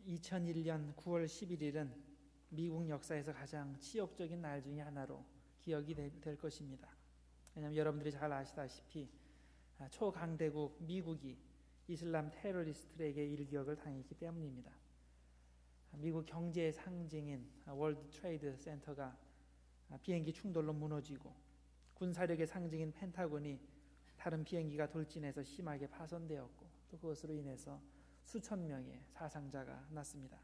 2001년 9월 11일은 미국 역사에서 가장 치욕적인 날 중에 하나로 기억이 될 것입니다. 왜냐하면 여러분들이 잘 아시다시피 초강대국 미국이 이슬람 테러리스트에게 일격을 당했기 때문입니다. 미국 경제의 상징인 월드 트레이드 센터가 비행기 충돌로 무너지고 군사력의 상징인 펜타곤이 다른 비행기가 돌진해서 심하게 파손되었고 또 그것으로 인해서 수천 명의 사상자가 났습니다.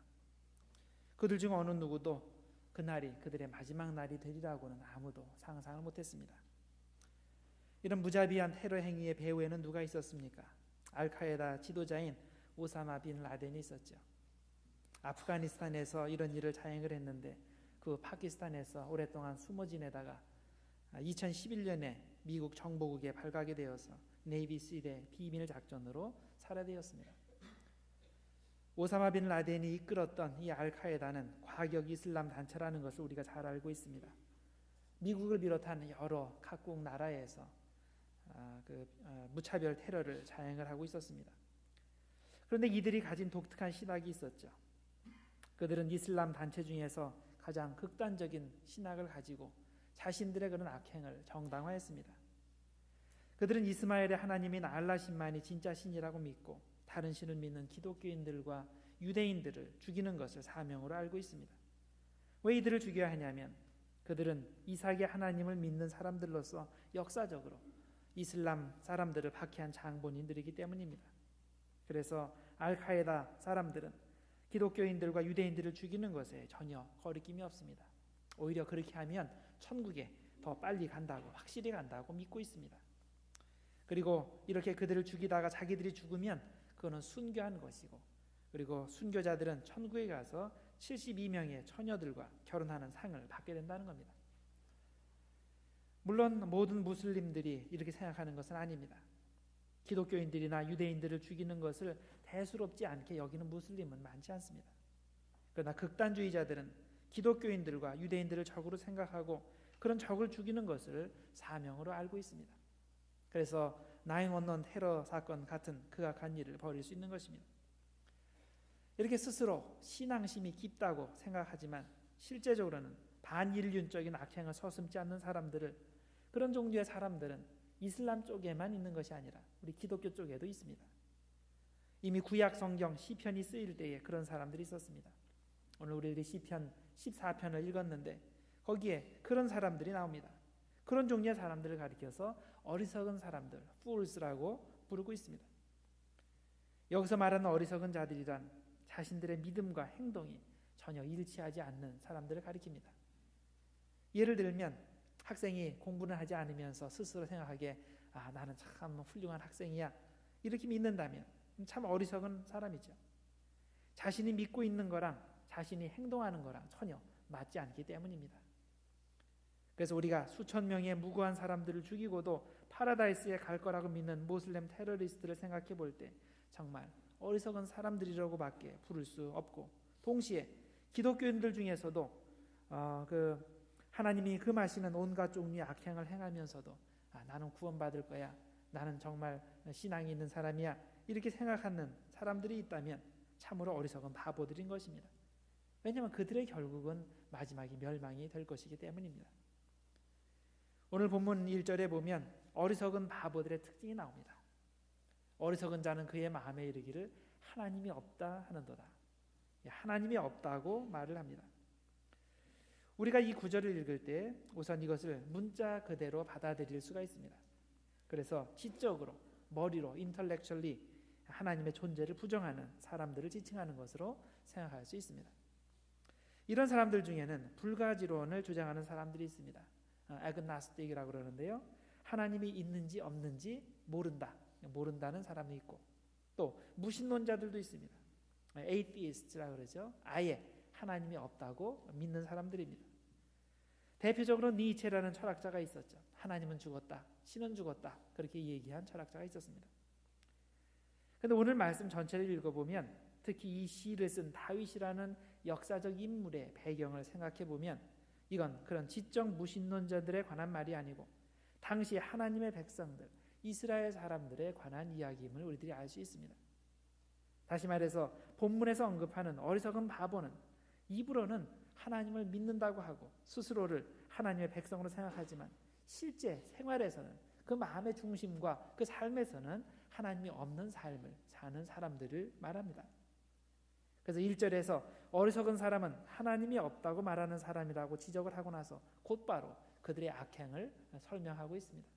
그들 중 어느 누구도 그날이 그들의 마지막 날이 되리라고는 아무도 상상을 못했습니다. 이런 무자비한 테러 행위의 배후에는 누가 있었습니까? 알카에다 지도자인 오사마 빈 라덴이 있었죠. 아프가니스탄에서 이런 일을 자행을 했는데 그 파키스탄에서 오랫동안 숨어 지내다가 2011년에 미국 정보국에 발각이 되어서 네이비 실의 비밀 작전으로 살해되었습니다. 오사마 빈 라덴이 이끌었던 이 알카에다는 과격 이슬람 단체라는 것을 우리가 잘 알고 있습니다. 미국을 비롯한 여러 각국 나라에서 무차별 테러를 자행을 하고 있었습니다. 그런데 이들이 가진 독특한 신학이 있었죠. 그들은 이슬람 단체 중에서 가장 극단적인 신학을 가지고 자신들의 그런 악행을 정당화했습니다. 그들은 이스마엘의 하나님인 알라신만이 진짜 신이라고 믿고 다른 신을 믿는 기독교인들과 유대인들을 죽이는 것을 사명으로 알고 있습니다. 왜 이들을 죽여야 하냐면 그들은 이삭의 하나님을 믿는 사람들로서 역사적으로 이슬람 사람들을 박해한 장본인들이기 때문입니다. 그래서 알카에다 사람들은 기독교인들과 유대인들을 죽이는 것에 전혀 거리낌이 없습니다. 오히려 그렇게 하면 천국에 더 빨리 간다고, 확실히 간다고 믿고 있습니다. 그리고 이렇게 그들을 죽이다가 자기들이 죽으면 그거는 순교한 것이고, 그리고 순교자들은 천국에 가서 72명의 처녀들과 결혼하는 상을 받게 된다는 겁니다. 물론 모든 무슬림들이 이렇게 생각하는 것은 아닙니다. 기독교인들이나 유대인들을 죽이는 것을 대수롭지 않게 여기는 무슬림은 많지 않습니다. 그러나 극단주의자들은 기독교인들과 유대인들을 적으로 생각하고 그런 적을 죽이는 것을 사명으로 알고 있습니다. 그래서 911 테러 사건 같은 극악한 일을 벌일 수 있는 것입니다. 이렇게 스스로 신앙심이 깊다고 생각하지만 실제적으로는 반인륜적인 악행을 서슴지 않는 사람들을, 그런 종류의 사람들은 이슬람 쪽에만 있는 것이 아니라 우리 기독교 쪽에도 있습니다. 이미 구약 성경 시편이 쓰일 때에 그런 사람들이 있었습니다. 오늘 우리들이 시편 14편을 읽었는데 거기에 그런 사람들이 나옵니다. 그런 종류의 사람들을 가리켜서 어리석은 사람들, fools라고 부르고 있습니다. 여기서 말하는 어리석은 자들이란 자신들의 믿음과 행동이 전혀 일치하지 않는 사람들을 가리킵니다. 예를 들면 학생이 공부를 하지 않으면서 스스로 생각하기에 나는 참 훌륭한 학생이야 이렇게 믿는다면 참 어리석은 사람이죠. 자신이 믿고 있는 거랑 자신이 행동하는 거랑 전혀 맞지 않기 때문입니다. 그래서 우리가 수천 명의 무고한 사람들을 죽이고도 파라다이스에 갈 거라고 믿는 모슬렘 테러리스트를 생각해 볼 때 정말 어리석은 사람들이라고밖에 부를 수 없고, 동시에 기독교인들 중에서도 하나님이 금하시는 온갖 종류의 악행을 행하면서도 나는 구원받을 거야, 나는 정말 신앙이 있는 사람이야 이렇게 생각하는 사람들이 있다면 참으로 어리석은 바보들인 것입니다. 왜냐하면 그들의 결국은 마지막에 멸망이 될 것이기 때문입니다. 오늘 본문 1절에 보면 어리석은 바보들의 특징이 나옵니다. 어리석은 자는 그의 마음에 이르기를 하나님이 없다 하는도다. 하나님이 없다고 말을 합니다. 우리가 이 구절을 읽을 때 우선 이것을 문자 그대로 받아들일 수가 있습니다. 그래서 지적으로, 머리로, intellectually 하나님의 존재를 부정하는 사람들을 지칭하는 것으로 생각할 수 있습니다. 이런 사람들 중에는 불가지론을 주장하는 사람들이 있습니다. 아그나스틱이라고 그러는데요. 하나님이 있는지 없는지 모른다는 사람이 있고, 또 무신론자들도 있습니다. 에이티스트라고 그러죠. 아예 하나님이 없다고 믿는 사람들입니다. 대표적으로 니체라는 철학자가 있었죠. 하나님은 죽었다, 신은 죽었다 그렇게 얘기한 철학자가 있었습니다. 그런데 오늘 말씀 전체를 읽어보면 특히 이 시를 쓴 다윗이라는 역사적 인물의 배경을 생각해 보면 이건 그런 지적 무신론자들에 관한 말이 아니고 당시 하나님의 백성들, 이스라엘 사람들에 관한 이야기임을 우리들이 알 수 있습니다. 다시 말해서 본문에서 언급하는 어리석은 바보는 입으로는 하나님을 믿는다고 하고 스스로를 하나님의 백성으로 생각하지만 실제 생활에서는 그 마음의 중심과 그 삶에서는 하나님이 없는 삶을 사는 사람들을 말합니다. 그래서 1절에서 어리석은 사람은 하나님이 없다고 말하는 사람이라고 지적을 하고 나서 곧바로 그들의 악행을 설명하고 있습니다.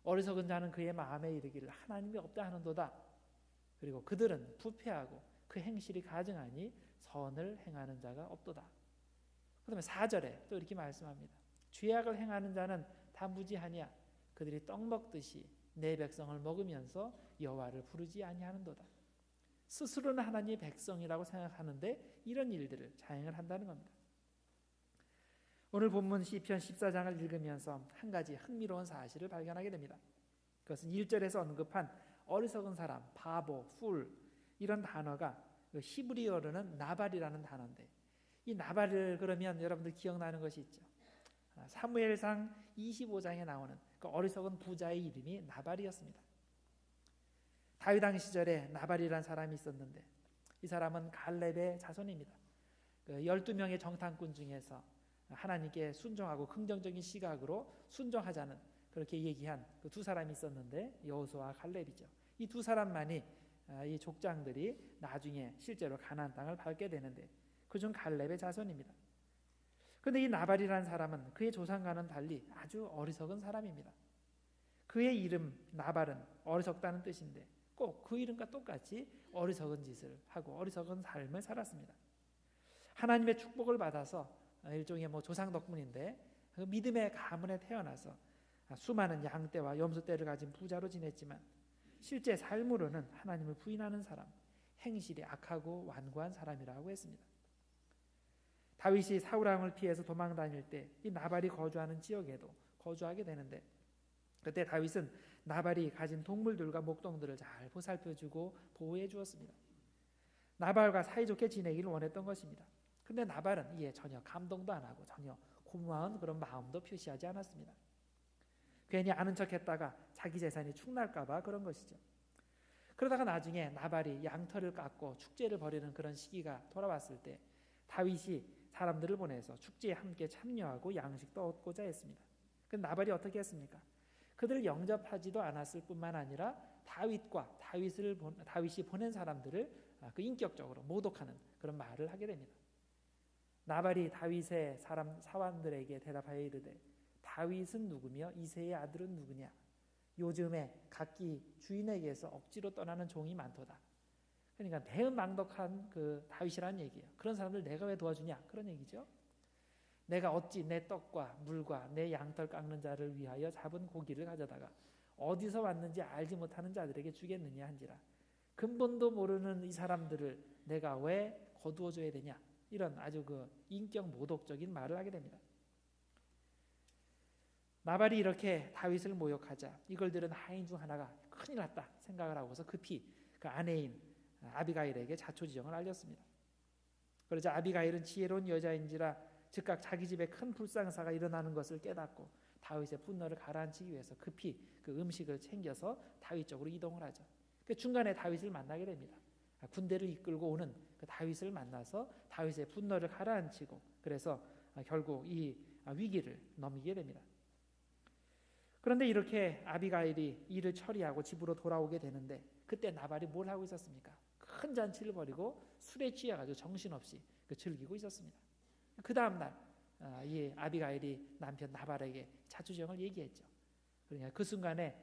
어리석은 자는 그의 마음에 이르기를 하나님이 없다 하는도다. 그리고 그들은 부패하고 그 행실이 가증하니 선을 행하는 자가 없도다. 그 다음에 4절에 또 이렇게 말씀합니다. 죄악을 행하는 자는 다 무지하냐. 그들이 떡 먹듯이 내 백성을 먹으면서 여호와를 부르지 아니하는도다. 스스로는 하나님의 백성이라고 생각하는데 이런 일들을 자행을 한다는 겁니다. 오늘 본문 시편 14장을 읽으면서 한 가지 흥미로운 사실을 발견하게 됩니다. 그것은 1절에서 언급한 어리석은 사람, 바보, 풀 이런 단어가 히브리어로는 나발이라는 단어인데 이 나발을 그러면 여러분들 기억나는 것이 있죠. 사무엘상 25장에 나오는 그 어리석은 부자의 이름이 나발이었습니다. 다윗 왕 시절에 나발이라는 사람이 있었는데 이 사람은 갈렙의 자손입니다. 그 12명의 정탐꾼 중에서 하나님께 순종하고 긍정적인 시각으로 순종하자는 그렇게 얘기한 그 두 사람이 있었는데 여호수아와 갈렙이죠. 이 두 사람만이 이 족장들이 나중에 실제로 가나안 땅을 밟게 되는데 그중 갈렙의 자손입니다. 그런데 이 나발이라는 사람은 그의 조상과는 달리 아주 어리석은 사람입니다. 그의 이름 나발은 어리석다는 뜻인데 꼭 그 이름과 똑같이 어리석은 짓을 하고 어리석은 삶을 살았습니다. 하나님의 축복을 받아서 일종의 조상 덕분인데 그 믿음의 가문에 태어나서 수많은 양떼와 염소떼를 가진 부자로 지냈지만 실제 삶으로는 하나님을 부인하는 사람, 행실이 악하고 완고한 사람이라고 했습니다. 다윗이 사울 왕을 피해서 도망 다닐 때 이 나발이 거주하는 지역에도 거주하게 되는데 그때 다윗은 나발이 가진 동물들과 목동들을 잘 보살펴주고 보호해 주었습니다. 나발과 사이좋게 지내기를 원했던 것입니다. 그런데 나발은 이에 전혀 감동도 안 하고 전혀 고마운 그런 마음도 표시하지 않았습니다. 괜히 아는 척했다가 자기 재산이 축날까 봐 그런 것이죠. 그러다가 나중에 나발이 양털을 깎고 축제를 벌이는 그런 시기가 돌아왔을 때 다윗이 사람들을 보내서 축제에 함께 참여하고 양식도 얻고자 했습니다. 그런데 나발이 어떻게 했습니까? 그들을 영접하지도 않았을 뿐만 아니라 다윗이 보낸 사람들을 그 인격적으로 모독하는 그런 말을 하게 됩니다. 나발이 다윗의 사원들에게 대답하여 이르되 다윗은 누구며 이새의 아들은 누구냐? 요즘에 각기 주인에게서 억지로 떠나는 종이 많도다. 그러니까 대응망덕한 그 다윗이라는 얘기예요. 그런 사람들 내가 왜 도와주냐? 그런 얘기죠. 내가 어찌 내 떡과 물과 내 양털 깎는 자를 위하여 잡은 고기를 가져다가 어디서 왔는지 알지 못하는 자들에게 주겠느냐 한지라. 근본도 모르는 이 사람들을 내가 왜 거두어 줘야 되냐? 이런 아주 그 인격 모독적인 말을 하게 됩니다. 나발이 이렇게 다윗을 모욕하자 이걸 들은 하인 중 하나가 큰일 났다 생각을 하고서 급히 그 아내인 아비가일에게 자초지정을 알렸습니다. 그러자 아비가일은 지혜로운 여자인지라 즉각 자기 집에 큰 불상사가 일어나는 것을 깨닫고 다윗의 분노를 가라앉히기 위해서 급히 그 음식을 챙겨서 다윗 쪽으로 이동을 하죠. 그 중간에 다윗을 만나게 됩니다. 군대를 이끌고 오는 그 다윗을 만나서 다윗의 분노를 가라앉히고 그래서 결국 이 위기를 넘기게 됩니다. 그런데 이렇게 아비가일이 일을 처리하고 집으로 돌아오게 되는데 그때 나발이 뭘 하고 있었습니까? 큰 잔치를 벌이고 술에 취해가지고 정신없이 즐기고 있었습니다. 그 다음날 이 아비가일이 남편 나발에게 자초지정을 얘기했죠. 그러니까 그 순간에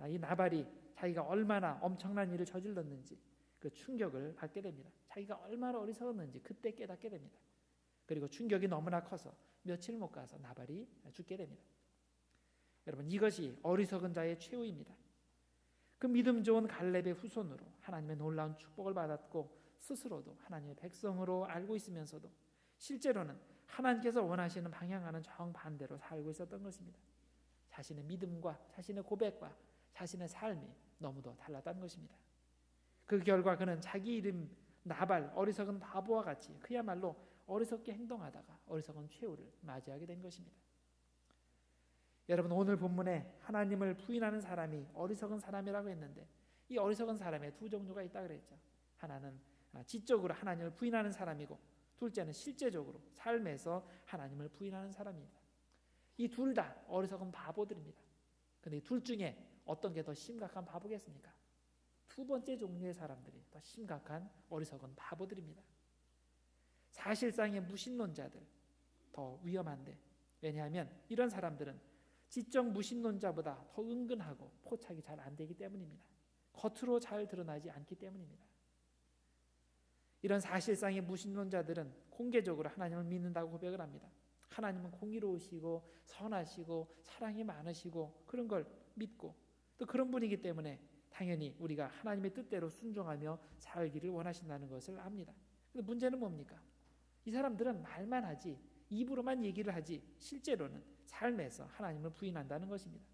이 나발이 자기가 얼마나 엄청난 일을 저질렀는지 그 충격을 받게 됩니다. 자기가 얼마나 어리석었는지 그때 깨닫게 됩니다. 그리고 충격이 너무나 커서 며칠 못 가서 나발이 죽게 됩니다. 여러분 이것이 어리석은 자의 최후입니다. 그 믿음 좋은 갈렙의 후손으로 하나님의 놀라운 축복을 받았고 스스로도 하나님의 백성으로 알고 있으면서도 실제로는 하나님께서 원하시는 방향과는 정반대로 살고 있었던 것입니다. 자신의 믿음과 자신의 고백과 자신의 삶이 너무도 달랐다는 것입니다. 그 결과 그는 자기 이름 나발 어리석은 바보와 같이 그야말로 어리석게 행동하다가 어리석은 최후를 맞이하게 된 것입니다. 여러분 오늘 본문에 하나님을 부인하는 사람이 어리석은 사람이라고 했는데 이 어리석은 사람의 두 종류가 있다 그랬죠. 하나는 지적으로 하나님을 부인하는 사람이고, 둘째는 실제적으로 삶에서 하나님을 부인하는 사람입니다. 이 둘 다 어리석은 바보들입니다. 그런데 이 둘 중에 어떤 게 더 심각한 바보겠습니까? 두 번째 종류의 사람들이 더 심각한 어리석은 바보들입니다. 사실상의 무신론자들 더 위험한데, 왜냐하면 이런 사람들은 지적 무신론자보다 더 은근하고 포착이 잘 안 되기 때문입니다. 겉으로 잘 드러나지 않기 때문입니다. 이런 사실상의 무신론자들은 공개적으로 하나님을 믿는다고 고백을 합니다. 하나님은 공의로우시고 선하시고 사랑이 많으시고 그런 걸 믿고, 또 그런 분이기 때문에 당연히 우리가 하나님의 뜻대로 순종하며 살기를 원하신다는 것을 압니다. 근데 문제는 뭡니까? 이 사람들은 말만 하지, 입으로만 얘기를 하지 실제로는 삶에서 하나님을 부인한다는 것입니다.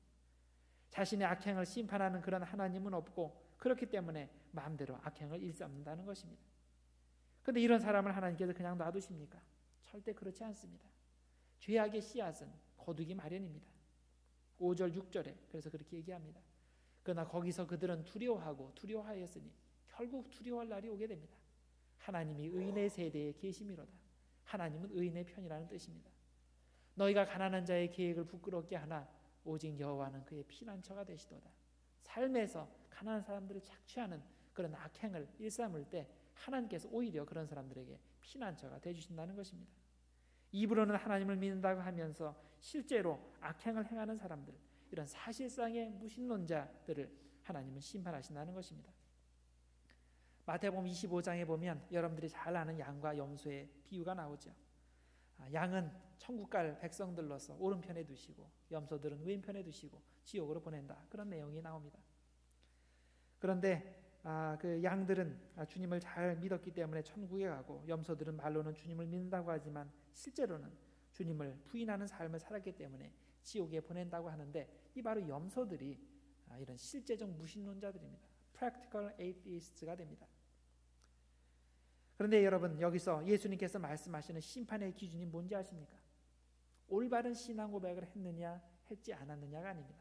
자신의 악행을 심판하는 그런 하나님은 없고, 그렇기 때문에 마음대로 악행을 일삼는다는 것입니다. 그런데 이런 사람을 하나님께서 그냥 놔두십니까? 절대 그렇지 않습니다. 죄악의 씨앗은 거두기 마련입니다. 5절 6절에 그래서 그렇게 얘기합니다. 그러나 거기서 그들은 두려워하고 두려워하였으니 결국 두려워할 날이 오게 됩니다. 하나님이 의인의 세대에 계심이로다. 하나님은 의인의 편이라는 뜻입니다. 너희가 가난한 자의 계획을 부끄럽게 하나 오직 여호와는 그의 피난처가 되시도다. 삶에서 가난한 사람들을 착취하는 그런 악행을 일삼을 때 하나님께서 오히려 그런 사람들에게 피난처가 되주신다는 것입니다. 입으로는 하나님을 믿는다고 하면서 실제로 악행을 행하는 사람들, 이런 사실상의 무신론자들을 하나님은 심판하신다는 것입니다. 마태복음 25장에 보면 여러분들이 잘 아는 양과 염소의 비유가 나오죠. 양은 천국 갈 백성들로서 오른편에 두시고, 염소들은 왼편에 두시고 지옥으로 보낸다, 그런 내용이 나옵니다. 그런데 그 양들은 주님을 잘 믿었기 때문에 천국에 가고, 염소들은 말로는 주님을 믿는다고 하지만 실제로는 주님을 부인하는 삶을 살았기 때문에 지옥에 보낸다고 하는데, 이 바로 염소들이 이런 실제적 무신론자들입니다. Practical Atheists가 됩니다. 그런데 여러분, 여기서 예수님께서 말씀하시는 심판의 기준이 뭔지 아십니까? 올바른 신앙 고백을 했느냐 했지 않았느냐가 아닙니다.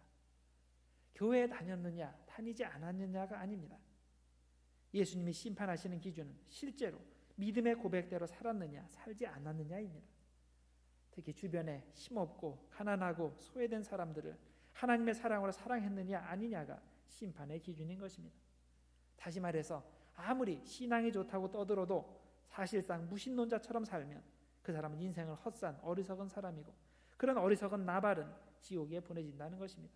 교회에 다녔느냐 다니지 않았느냐가 아닙니다. 예수님이 심판하시는 기준은 실제로 믿음의 고백대로 살았느냐 살지 않았느냐입니다. 특히 주변에 힘없고 가난하고 소외된 사람들을 하나님의 사랑으로 사랑했느냐 아니냐가 심판의 기준인 것입니다. 다시 말해서 아무리 신앙이 좋다고 떠들어도 사실상 무신론자처럼 살면 그 사람은 인생을 헛산 어리석은 사람이고, 그런 어리석은 나발은 지옥에 보내진다는 것입니다.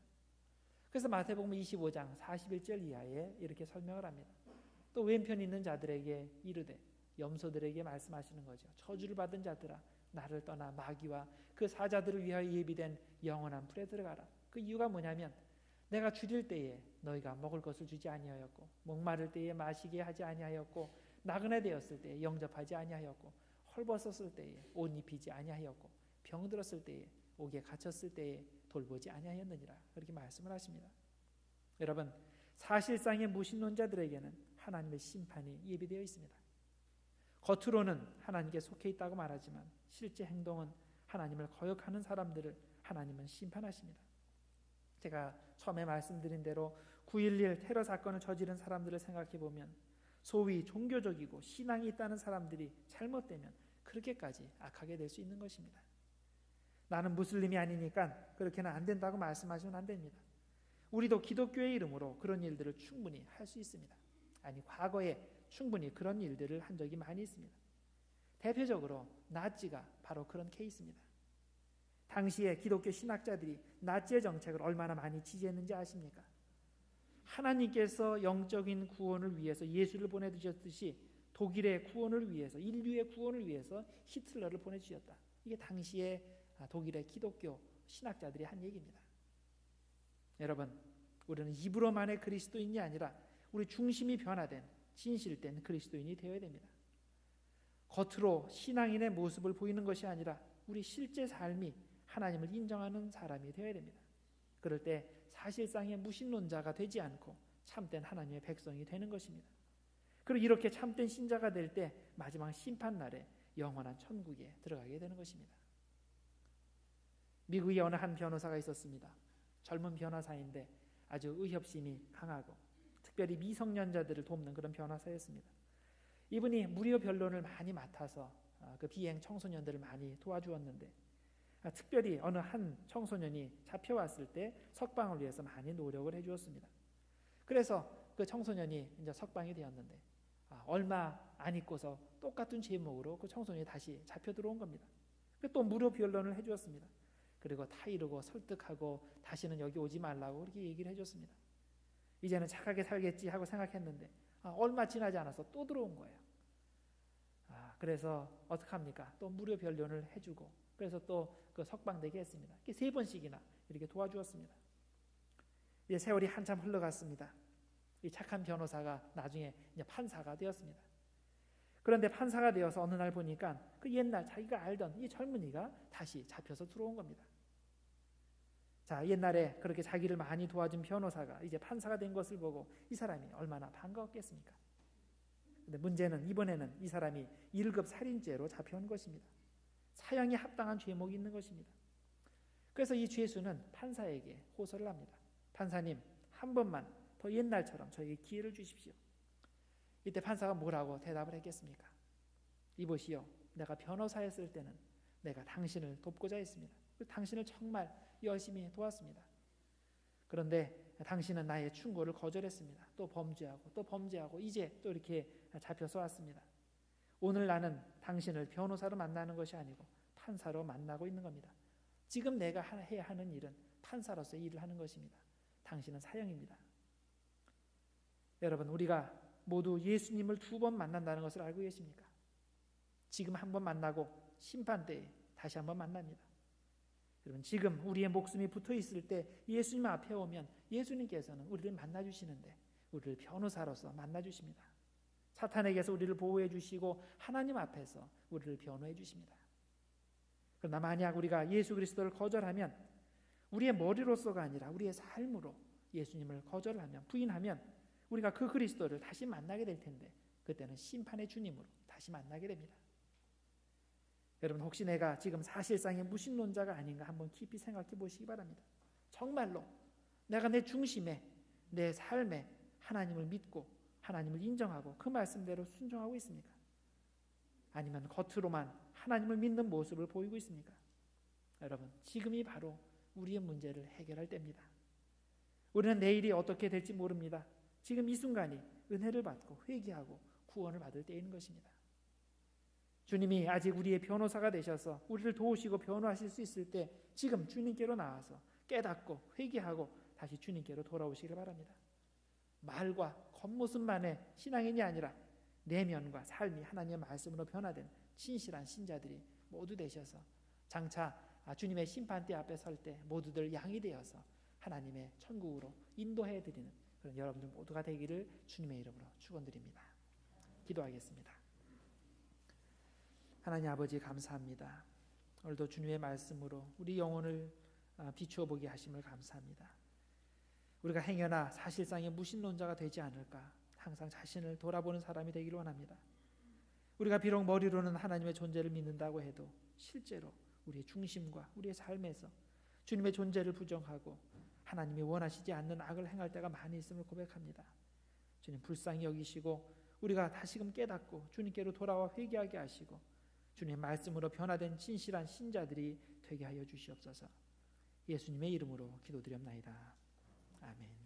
그래서 마태복음 25장 41절 이하에 이렇게 설명을 합니다. 또 왼편 있는 자들에게 이르되, 염소들에게 말씀하시는 거죠. 저주를 받은 자들아, 나를 떠나 마귀와 그 사자들을 위하여 예비된 영원한 풀에 들어가라. 그 이유가 뭐냐면, 내가 줄일 때에 너희가 먹을 것을 주지 아니하였고, 목마를 때에 마시게 하지 아니하였고, 나그네 되었을 때에 영접하지 아니하였고, 헐벗었을 때에 옷 입히지 아니하였고, 병들었을 때에 옥에 갇혔을 때에 돌보지 아니하였느니라. 그렇게 말씀을 하십니다. 여러분, 사실상의 무신론자들에게는 하나님의 심판이 예비되어 있습니다. 겉으로는 하나님께 속해 있다고 말하지만 실제 행동은 하나님을 거역하는 사람들을 하나님은 심판하십니다. 제가 처음에 말씀드린 대로 9.11 테러 사건을 저지른 사람들을 생각해 보면 소위 종교적이고 신앙이 있다는 사람들이 잘못되면 그렇게까지 악하게 될 수 있는 것입니다. 나는 무슬림이 아니니까 그렇게는 안 된다고 말씀하시면 안 됩니다. 우리도 기독교의 이름으로 그런 일들을 충분히 할 수 있습니다. 아니, 과거에 충분히 그런 일들을 한 적이 많이 있습니다. 대표적으로 나치가 바로 그런 케이스입니다. 당시에 기독교 신학자들이 나치의 정책을 얼마나 많이 지지했는지 아십니까? 하나님께서 영적인 구원을 위해서 예수를 보내주셨듯이 독일의 구원을 위해서, 인류의 구원을 위해서 히틀러를 보내주셨다. 이게 당시에 독일의 기독교 신학자들이 한 얘기입니다. 여러분, 우리는 입으로만의 그리스도인이 아니라 우리 중심이 변화된 진실된 그리스도인이 되어야 됩니다. 겉으로 신앙인의 모습을 보이는 것이 아니라 우리 실제 삶이 하나님을 인정하는 사람이 되어야 됩니다. 그럴 때 사실상의 무신론자가 되지 않고 참된 하나님의 백성이 되는 것입니다. 그리고 이렇게 참된 신자가 될 때 마지막 심판날에 영원한 천국에 들어가게 되는 것입니다. 미국에 어느 한 변호사가 있었습니다. 젊은 변호사인데 아주 의협심이 강하고 특별히 미성년자들을 돕는 그런 변호사였습니다. 이분이 무료 변론을 많이 맡아서 그 비행 청소년들을 많이 도와주었는데, 특별히 어느 한 청소년이 잡혀왔을 때 석방을 위해서 많이 노력을 해주었습니다. 그래서 그 청소년이 이제 석방이 되었는데, 얼마 안 있고서 똑같은 제목으로 그 청소년이 다시 잡혀 들어온 겁니다. 또 무료 변론을 해주었습니다. 그리고 타이르고 설득하고 다시는 여기 오지 말라고 그렇게 얘기를 해줬습니다. 이제는 착하게 살겠지 하고 생각했는데 얼마 지나지 않아서 또 들어온 거예요. 그래서 어떡합니까? 또 무료 변론을 해주고, 그래서 또 그 석방되게 했습니다. 3번씩이나 이렇게 도와주었습니다. 이제 세월이 한참 흘러갔습니다. 이 착한 변호사가 나중에 이제 판사가 되었습니다. 그런데 판사가 되어서 어느 날 보니까 그 옛날 자기가 알던 이 젊은이가 다시 잡혀서 들어온 겁니다. 자, 옛날에 그렇게 자기를 많이 도와준 변호사가 이제 판사가 된 것을 보고 이 사람이 얼마나 반가웠겠습니까? 근데 문제는 이번에는 이 사람이 1급 살인죄로 잡혀온 것입니다. 사형이 합당한 죄목이 있는 것입니다. 그래서 이 죄수는 판사에게 호소를 합니다. 판사님, 한 번만 더 옛날처럼 저에게 기회를 주십시오. 이때 판사가 뭐라고 대답을 했겠습니까? 이보시오, 내가 변호사였을 때는 내가 당신을 돕고자 했습니다. 당신을 정말 열심히 도왔습니다. 그런데 당신은 나의 충고를 거절했습니다. 또 범죄하고 이제 또 이렇게 잡혀서 왔습니다. 오늘 나는 당신을 변호사로 만나는 것이 아니고 판사로 만나고 있는 겁니다. 지금 내가 해야 하는 일은 판사로서 일을 하는 것입니다. 당신은 사형입니다. 여러분, 우리가 모두 예수님을 2번 만난다는 것을 알고 계십니까? 지금 한 번 만나고 심판 때에 다시 한번 만납니다. 여러분, 지금 우리의 목숨이 붙어 있을 때 예수님 앞에 오면 예수님께서는 우리를 만나주시는데 우리를 변호사로서 만나주십니다. 사탄에게서 우리를 보호해 주시고 하나님 앞에서 우리를 변호해 주십니다. 그러나 만약 우리가 예수 그리스도를 거절하면 우리의 머리로서가 아니라 우리의 삶으로 예수님을 거절하면, 부인하면 우리가 그 그리스도를 다시 만나게 될 텐데 그때는 심판의 주님으로 다시 만나게 됩니다. 여러분, 혹시 내가 지금 사실상의 무신론자가 아닌가 한번 깊이 생각해 보시기 바랍니다. 정말로 내가 내 중심에, 내 삶에 하나님을 믿고 하나님을 인정하고 그 말씀대로 순종하고 있습니까? 아니면 겉으로만 하나님을 믿는 모습을 보이고 있습니까? 여러분, 지금이 바로 우리의 문제를 해결할 때입니다. 우리는 내일이 어떻게 될지 모릅니다. 지금 이 순간이 은혜를 받고 회개하고 구원을 받을 때인 것입니다. 주님이 아직 우리의 변호사가 되셔서 우리를 도우시고 변호하실 수 있을 때 지금 주님께로 나와서 깨닫고 회개하고 다시 주님께로 돌아오시길 바랍니다. 말과 겉모습만의 신앙인이 아니라 내면과 삶이 하나님의 말씀으로 변화된 진실한 신자들이 모두 되셔서 장차 주님의 심판대 앞에 설 때 모두들 양이 되어서 하나님의 천국으로 인도해 드리는 그런 여러분들 모두가 되기를 주님의 이름으로 축원드립니다. 기도하겠습니다. 하나님 아버지, 감사합니다. 오늘도 주님의 말씀으로 우리 영혼을 비추어 보게 하심을 감사합니다. 우리가 행여나 사실상의 무신론자가 되지 않을까 항상 자신을 돌아보는 사람이 되기를 원합니다. 우리가 비록 머리로는 하나님의 존재를 믿는다고 해도 실제로 우리의 중심과 우리의 삶에서 주님의 존재를 부정하고 하나님이 원하시지 않는 악을 행할 때가 많이 있음을 고백합니다. 주님, 불쌍히 여기시고 우리가 다시금 깨닫고 주님께로 돌아와 회개하게 하시고 주님의 말씀으로 변화된 진실한 신자들이 되게 하여 주시옵소서. 예수님의 이름으로 기도드렸나이다. 아멘.